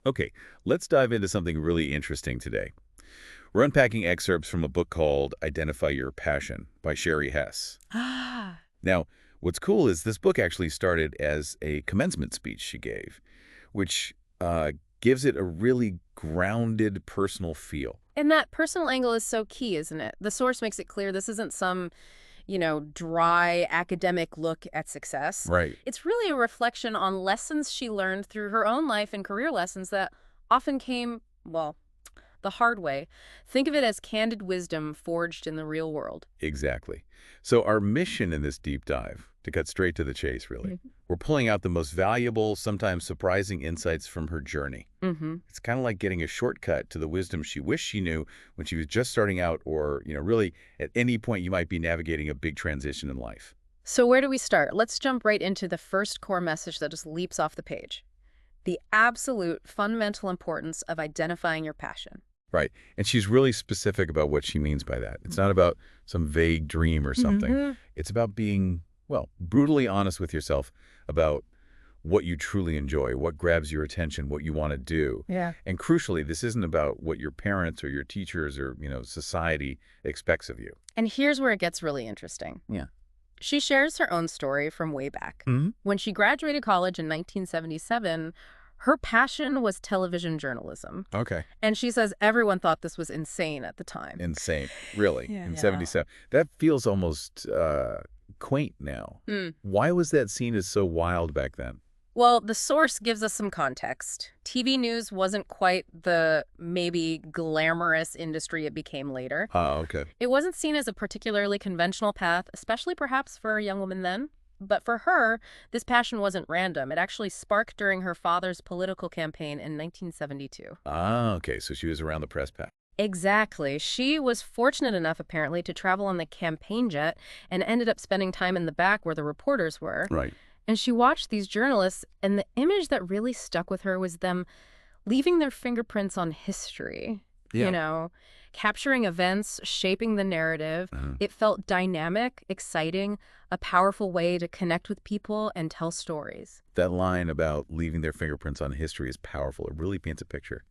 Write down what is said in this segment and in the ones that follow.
Okay, let's dive into something really interesting today. We're unpacking excerpts from a book called Identify Your Passion by Shari Hess. Ah, Now, what's cool is this book actually started as a commencement speech she gave, which gives it a really grounded personal feel. and that personal angle is so key, isn't it? The source makes it clear this isn't some, dry academic look at success. Right. It's really a reflection on lessons she learned through her own life and career lessons that often came, well, the hard way. Think of it as candid wisdom forged in the real world. Exactly. So our mission in this deep dive, to cut straight to the chase, really, we're pulling out the most valuable, sometimes surprising insights from her journey. Mm-hmm. It's kind of like getting a shortcut to the wisdom she wished she knew when she was just starting out or, really at any point you might be navigating a big transition in life. So where do we start? Let's jump right into the first core message that just leaps off the page. The absolute fundamental importance of identifying your passion. Right. And she's really specific about what she means by that. It's not about some vague dream or something. Mm-hmm. It's about being, well, brutally honest with yourself about what you truly enjoy, what grabs your attention, what you want to do. Yeah. And crucially, this isn't about what your parents or your teachers or, society expects of you. And here's where it gets really interesting. Yeah. She shares her own story from way back. Hmm. When she graduated college in 1977, her passion was television journalism. Okay. And she says everyone thought this was insane at the time. Insane. Really. Yeah. In Yeah. 77. That feels almost quaint now. Mm. Why was that seen as so wild back then? Well, the source gives us some context. TV news wasn't quite the maybe glamorous industry it became later. Oh, okay. It wasn't seen as a particularly conventional path, especially perhaps for a young woman then. But for her, this passion wasn't random. It actually sparked during her father's political campaign in 1972. Ah, okay. So she was around the press pack. Exactly. She was fortunate enough, apparently, to travel on the campaign jet and ended up spending time in the back where the reporters were. Right. And she watched these journalists, and the image that really stuck with her was them leaving their fingerprints on history. Yeah. Capturing events, shaping the narrative. Uh-huh. It felt dynamic, exciting, a powerful way to connect with people and tell stories. That line about leaving their fingerprints on history is powerful. It really paints a picture.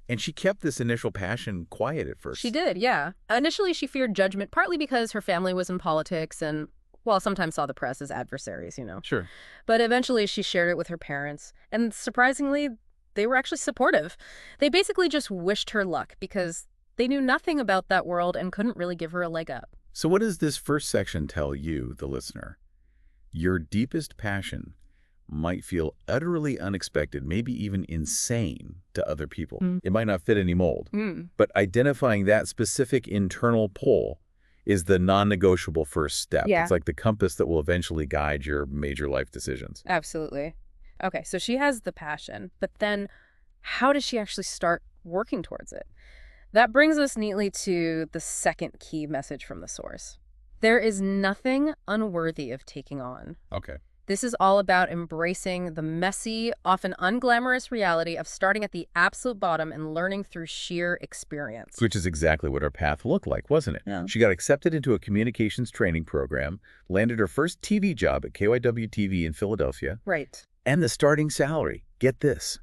And she kept this initial passion quiet at first. She did, yeah. Initially, she feared judgment, partly because her family was in politics and, well, sometimes saw the press as adversaries. Sure. But eventually, she shared it with her parents. And surprisingly, they were actually supportive. They basically just wished her luck because they knew nothing about that world and couldn't really give her a leg up. So what does this first section tell you, the listener? Your deepest passion might feel utterly unexpected, maybe even insane to other people. Mm. It might not fit any mold. Mm. But identifying that specific internal pull is the non-negotiable first step. Yeah. It's like the compass that will eventually guide your major life decisions. Absolutely. Okay, so she has the passion, but then how does she actually start working towards it? That brings us neatly to the second key message from the source. There is nothing unworthy of taking on. Okay. This is all about embracing the messy, often unglamorous reality of starting at the absolute bottom and learning through sheer experience. Which is exactly what her path looked like, wasn't it? Yeah. She got accepted into a communications training program, landed her first TV job at KYW-TV in Philadelphia, Right. and the starting salary, get this,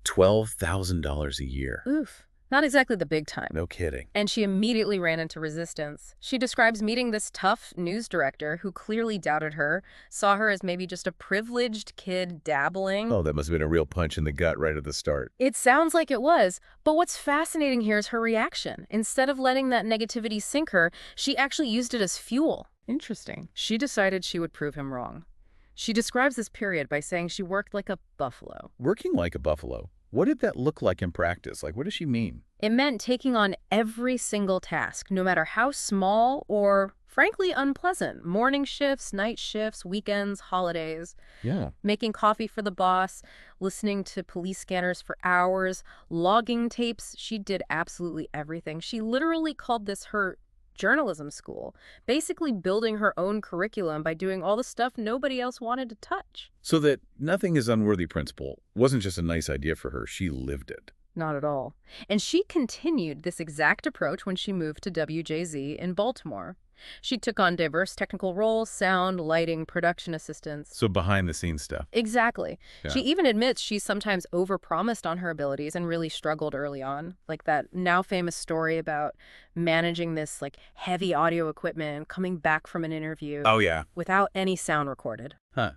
$12,000 a year. Oof. Not exactly the big time. No kidding. And she immediately ran into resistance. She describes meeting this tough news director who clearly doubted her, saw her as maybe just a privileged kid dabbling. Oh, that must have been a real punch in the gut right at the start. It sounds like it was, but what's fascinating here is her reaction. Instead of letting that negativity sink her, she actually used it as fuel. Interesting. She decided she would prove him wrong. She describes this period by saying she worked like a buffalo. Working like a buffalo. What did that look like in practice? Like, what does she mean? It meant taking on every single task, no matter how small or, frankly, unpleasant. Morning shifts, night shifts, weekends, holidays. Yeah. Making coffee for the boss, listening to police scanners for hours, logging tapes. She did absolutely everything. She literally called this her journalism school, basically building her own curriculum by doing all the stuff nobody else wanted to touch. So that nothing is unworthy principle wasn't just a nice idea for her. She lived it. Not at all. And she continued this exact approach when she moved to WJZ in Baltimore. She took on diverse technical roles, sound, lighting, production assistance. So behind-the-scenes stuff. Exactly. She Yeah. even admits she sometimes overpromised on her abilities and really struggled early on. Like that now famous story about managing this like heavy audio equipment, coming back from an interview Oh, yeah. without any sound recorded. Huh.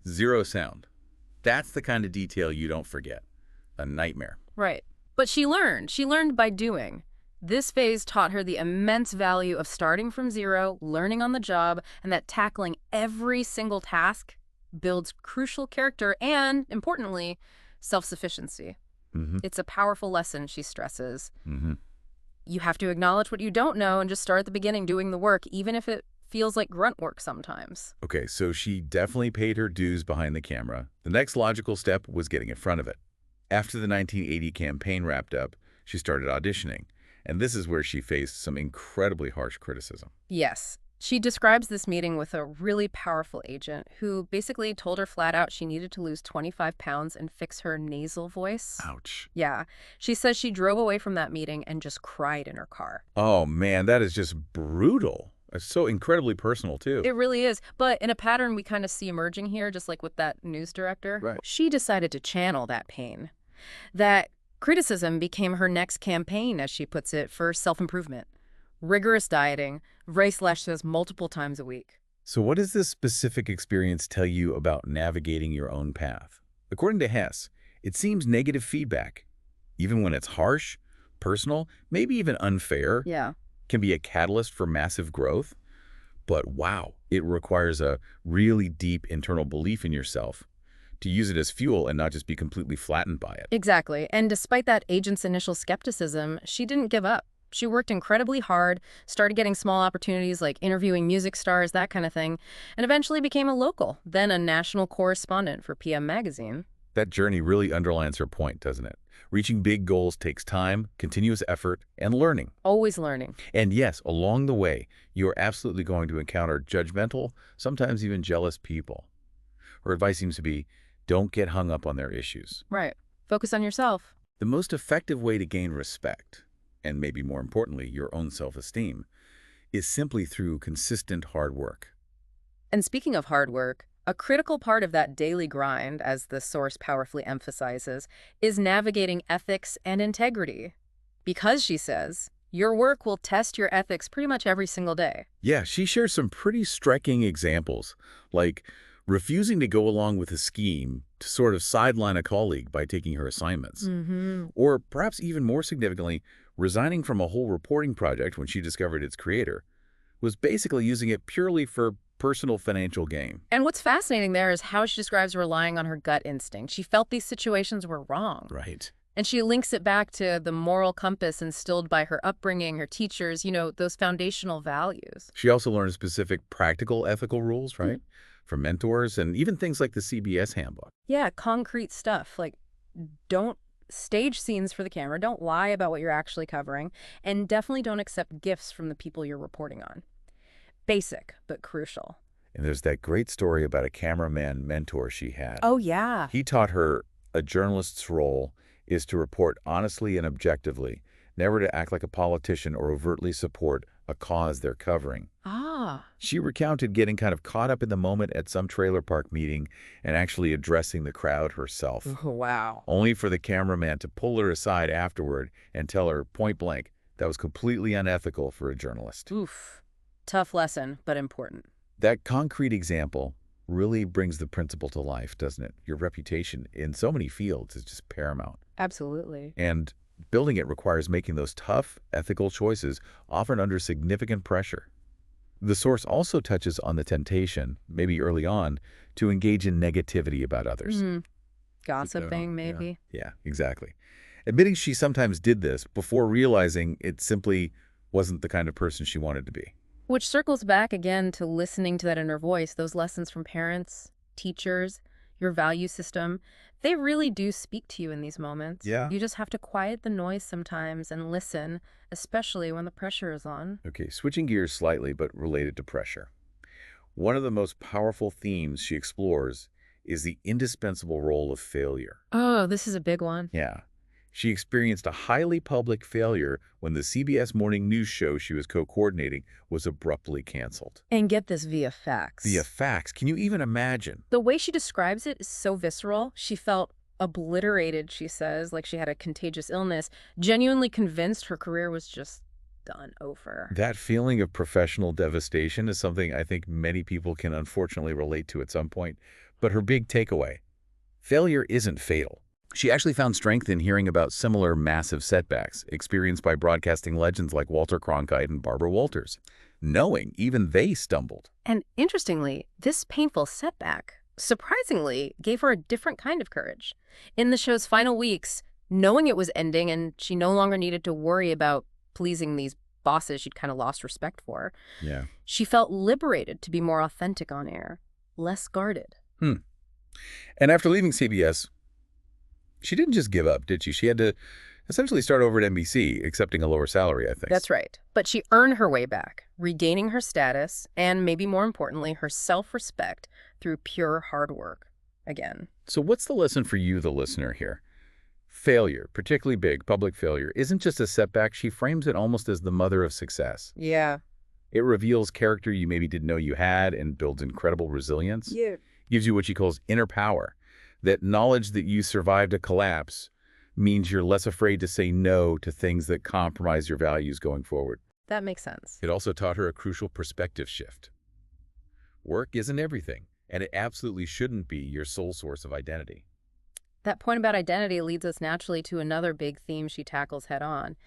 Zero sound. That's the kind of detail you don't forget. A nightmare. Right. But she learned. She learned by doing. This phase taught her the immense value of starting from zero, learning on the job, and that tackling every single task builds crucial character and, importantly, self-sufficiency. Mm-hmm. It's a powerful lesson, she stresses. Mm-hmm. You have to acknowledge what you don't know and just start at the beginning doing the work, even if it feels like grunt work sometimes. Okay, so she definitely paid her dues behind the camera. The next logical step was getting in front of it. After the 1980 campaign wrapped up, she started auditioning. And this is where she faced some incredibly harsh criticism. Yes. She describes this meeting with a really powerful agent who basically told her flat out she needed to lose 25 pounds and fix her nasal voice. Ouch. Yeah. She says she drove away from that meeting and just cried in her car. Oh, man, that is just brutal. It's so incredibly personal, too. It really is. But in a pattern we kind of see emerging here, just like with that news director, Right. she decided to channel that pain. That criticism became her next campaign, as she puts it, for self-improvement. Rigorous dieting, Ray/Slash says multiple times a week. So what does this specific experience tell you about navigating your own path? According to Hess, it seems negative feedback, even when it's harsh, personal, maybe even unfair, Yeah. can be a catalyst for massive growth. But wow, it requires a really deep internal belief in yourself to use it as fuel and not just be completely flattened by it. Exactly. And despite that agent's initial skepticism, she didn't give up. She worked incredibly hard, started getting small opportunities like interviewing music stars, that kind of thing, and eventually became a local, then a national correspondent for PM Magazine. That journey really underlines her point, doesn't it? Reaching big goals takes time, continuous effort, and learning. Always learning. And yes, along the way, you are absolutely going to encounter judgmental, sometimes even jealous people. Her advice seems to be, don't get hung up on their issues. Right. Focus on yourself. The most effective way to gain respect, and maybe more importantly, your own self-esteem, is simply through consistent hard work. And speaking of hard work, a critical part of that daily grind, as the source powerfully emphasizes, is navigating ethics and integrity. Because, she says, your work will test your ethics pretty much every single day. Yeah, she shares some pretty striking examples, like refusing to go along with a scheme to sort of sideline a colleague by taking her assignments. Mm-hmm. Or perhaps even more significantly, resigning from a whole reporting project when she discovered its creator was basically using it purely for personal financial gain. And what's fascinating there is how she describes relying on her gut instinct. She felt these situations were wrong. Right. And she links it back to the moral compass instilled by her upbringing, her teachers, those foundational values. She also learned specific practical ethical rules, right? From mentors and even things like the CBS handbook. Yeah, concrete stuff. Like, don't stage scenes for the camera. Don't lie about what you're actually covering. And definitely don't accept gifts from the people you're reporting on. Basic, but crucial. And there's that great story about a cameraman mentor she had. Oh, yeah. He taught her a journalist's role is to report honestly and objectively, never to act like a politician or overtly support a cause they're covering. Ah. She recounted getting kind of caught up in the moment at some trailer park meeting and actually addressing the crowd herself, Wow. only for the cameraman to pull her aside afterward and tell her point blank that was completely unethical for a journalist. Oof. Tough lesson, but important. That concrete example really brings the principle to life, doesn't it? Your reputation in so many fields is just paramount. Absolutely. And building it requires making those tough, ethical choices, often under significant pressure. The source also touches on the temptation, maybe early on, to engage in negativity about others. Gossiping, maybe. Yeah, exactly. Admitting she sometimes did this before realizing it simply wasn't the kind of person she wanted to be. Which circles back again to listening to that inner voice, those lessons from parents, teachers, your value system. They really do speak to you in these moments. Yeah. You just have to quiet the noise sometimes and listen, especially when the pressure is on. Okay, switching gears slightly, but related to pressure. One of the most powerful themes she explores is the indispensable role of failure. Oh, this is a big one. Yeah. She experienced a highly public failure when the CBS morning news show she was co-coordinating was abruptly canceled. And get this via Via fax. fax, can you even imagine? The way she describes it is so visceral. She felt obliterated, she says, like she had a contagious illness, genuinely convinced her career was just done over. That feeling of professional devastation is something I think many people can unfortunately relate to at some point. But her big takeaway: failure isn't fatal. She actually found strength in hearing about similar massive setbacks experienced by broadcasting legends like Walter Cronkite and Barbara Walters, knowing even they stumbled. And interestingly, this painful setback surprisingly gave her a different kind of courage. In the show's final weeks, knowing it was ending and she no longer needed to worry about pleasing these bosses she'd kind of lost respect for, Yeah. she felt liberated to be more authentic on air, less guarded. And after leaving CBS, she didn't just give up, did she? She had to essentially start over at NBC, accepting a lower salary, I think. That's right. But she earned her way back, regaining her status and, maybe more importantly, her self-respect through pure hard work. Again. So what's the lesson for you, the listener, here? Failure, particularly big, public failure, isn't just a setback. She frames it almost as the mother of success. Yeah. It reveals character you maybe didn't know you had and builds incredible resilience. Yeah. Gives you what she calls inner power. That knowledge that you survived a collapse means you're less afraid to say no to things that compromise your values going forward. That makes sense. It also taught her a crucial perspective shift. Work isn't everything, and it absolutely shouldn't be your sole source of identity. That point about identity leads us naturally to another big theme she tackles head on.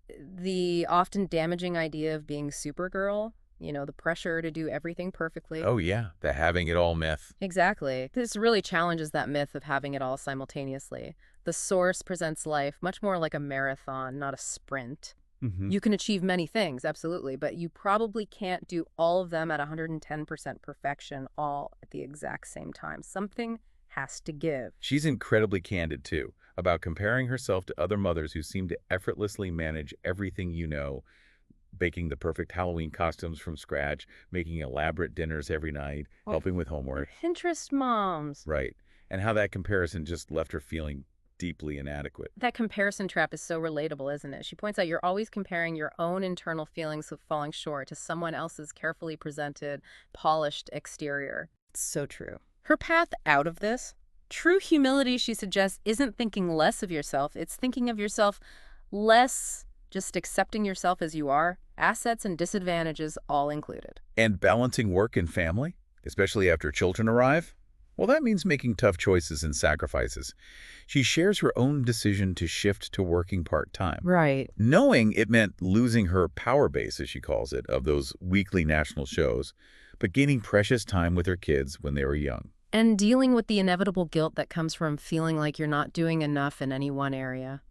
The often damaging idea of being Supergirl, the pressure to do everything perfectly. Oh yeah, the having it all myth. Exactly. This really challenges that myth of having it all simultaneously. The Source presents life much more like a marathon, not a sprint. You can achieve many things, absolutely, but you probably can't do all of them at 110% perfection all at the exact same time. Something has to give. She's incredibly candid, too, about comparing herself to other mothers who seem to effortlessly manage everything baking the perfect Halloween costumes from scratch, making elaborate dinners every night, helping with homework. Pinterest moms. Right. And how that comparison just left her feeling deeply inadequate. That comparison trap is so relatable, isn't it? She points out you're always comparing your own internal feelings of falling short to someone else's carefully presented, polished exterior. It's so true. Her path out of this, true humility, she suggests, isn't thinking less of yourself. It's thinking of yourself less, just accepting yourself as you are, assets and disadvantages all included. And balancing work and family, especially after children arrive? Well, that means making tough choices and sacrifices. She shares her own decision to shift to working part-time. Right. Knowing it meant losing her power base, as she calls it, of those weekly national shows, but gaining precious time with her kids when they were young. And dealing with the inevitable guilt that comes from feeling like you're not doing enough in any one area.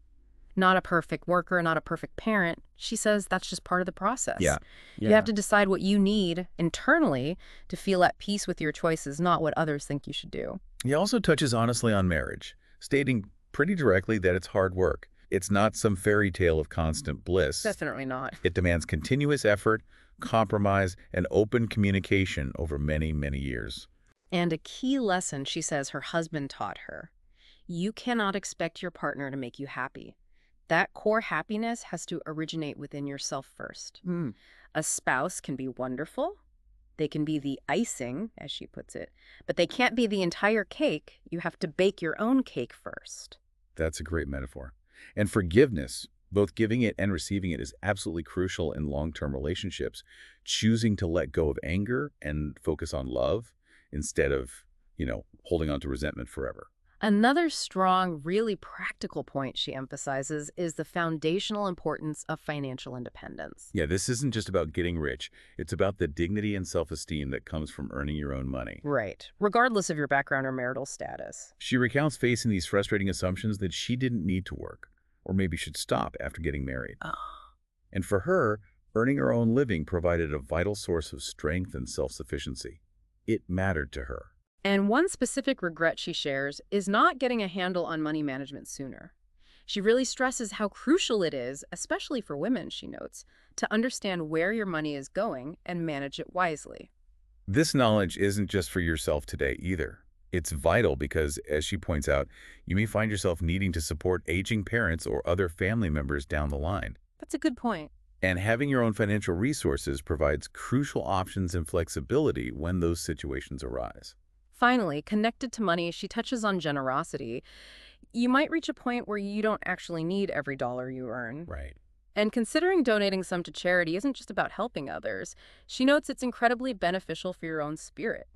Not a perfect worker, not a perfect parent. She says that's just part of the process. Yeah. You have to decide what you need internally to feel at peace with your choices, not what others think you should do. He also touches honestly on marriage, stating pretty directly that it's hard work. It's not some fairy tale of constant bliss. Definitely not. It demands continuous effort, compromise, and open communication over many, many years. And a key lesson, she says, her husband taught her. You cannot expect your partner to make you happy. That core happiness has to originate within yourself first. A spouse can be wonderful. They can be the icing, as she puts it, but they can't be the entire cake. You have to bake your own cake first. That's a great metaphor. And forgiveness, both giving it and receiving it, is absolutely crucial in long-term relationships. Choosing to let go of anger and focus on love instead of, holding on to resentment forever. Another strong, really practical point she emphasizes is the foundational importance of financial independence. Yeah, this isn't just about getting rich. It's about the dignity and self-esteem that comes from earning your own money. Right, regardless of your background or marital status. She recounts facing these frustrating assumptions that she didn't need to work, or maybe should stop after getting married. And for her, earning her own living provided a vital source of strength and self-sufficiency. It mattered to her. And one specific regret she shares is not getting a handle on money management sooner. She really stresses how crucial it is, especially for women, she notes, to understand where your money is going and manage it wisely. This knowledge isn't just for yourself today either. It's vital because, as she points out, you may find yourself needing to support aging parents or other family members down the line. That's a good point. And having your own financial resources provides crucial options and flexibility when those situations arise. Finally, connected to money, she touches on generosity. You might reach a point where you don't actually need every dollar you earn. Right. And considering donating some to charity isn't just about helping others, she notes it's incredibly beneficial for your own spirit.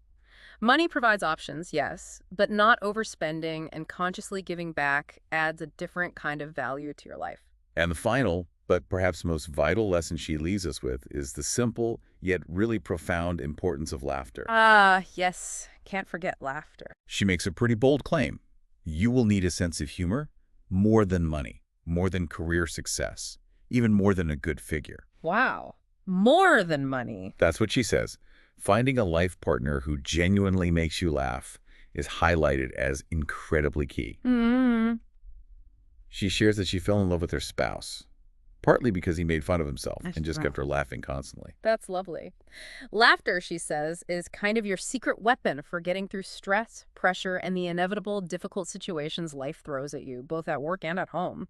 Money provides options, yes, but not overspending and consciously giving back adds a different kind of value to your life. And the final, but perhaps most vital lesson she leaves us with is the simple, yet really profound importance of laughter. Ah, yes, can't forget laughter. She makes a pretty bold claim. You will need a sense of humor more than money, more than career success, even more than a good figure. Wow, more than money. That's what she says. Finding a life partner who genuinely makes you laugh is highlighted as incredibly key. She shares that she fell in love with her spouse, partly because he made fun of himself and just kept her laughing constantly. That's lovely. Laughter, she says, is kind of your secret weapon for getting through stress, pressure, and the inevitable difficult situations life throws at you, both at work and at home.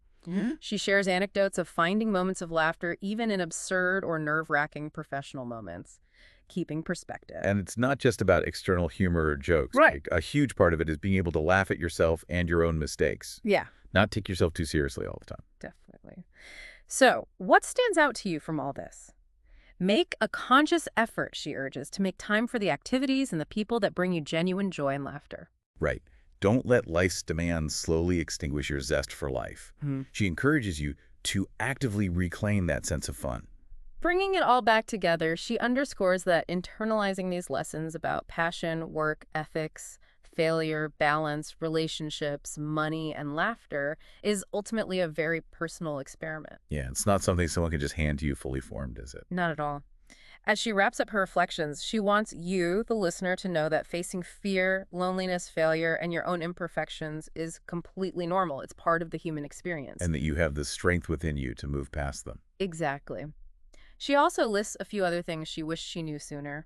She shares anecdotes of finding moments of laughter even in absurd or nerve-wracking professional moments, keeping perspective. And it's not just about external humor or jokes. Right. Like, a huge part of it is being able to laugh at yourself and your own mistakes, Yeah, not take yourself too seriously all the time. definitely. So, what stands out to you from all this? Make a conscious effort, she urges, to make time for the activities and the people that bring you genuine joy and laughter. Right. Don't let life's demands slowly extinguish your zest for life. She encourages you to actively reclaim that sense of fun. Bringing it all back together, she underscores that internalizing these lessons about passion, work, ethics, failure, balance, relationships, money, and laughter is ultimately a very personal experiment. Yeah, it's not something someone can just hand to you fully formed, is it? Not at all. As she wraps up her reflections, she wants you, the listener, to know that facing fear, loneliness, failure, and your own imperfections is completely normal. It's part of the human experience. And that you have the strength within you to move past them. Exactly. She also lists a few other things she wished she knew sooner.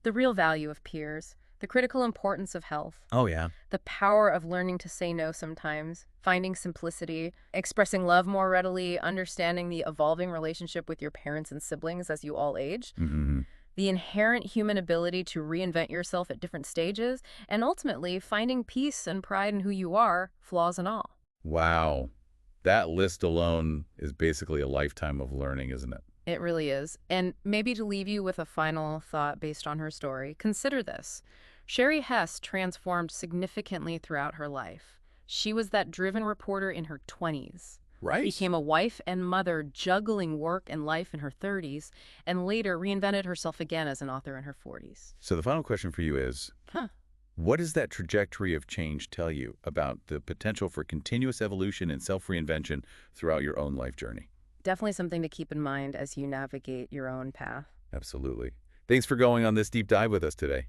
The real value of peers, the critical importance of health, Oh, yeah. the power of learning to say no sometimes, finding simplicity, expressing love more readily, understanding the evolving relationship with your parents and siblings as you all age, the inherent human ability to reinvent yourself at different stages, and ultimately finding peace and pride in who you are, flaws and all. Wow. That list alone is basically a lifetime of learning, isn't it? It really is. And maybe to leave you with a final thought based on her story, consider this. Shari Hess transformed significantly throughout her life. She was that driven reporter in her 20s. Right. Became a wife and mother juggling work and life in her 30s, and later reinvented herself again as an author in her 40s. So the final question for you is, what does that trajectory of change tell you about the potential for continuous evolution and self-reinvention throughout your own life journey? Definitely something to keep in mind as you navigate your own path. Absolutely. Thanks for going on this deep dive with us today.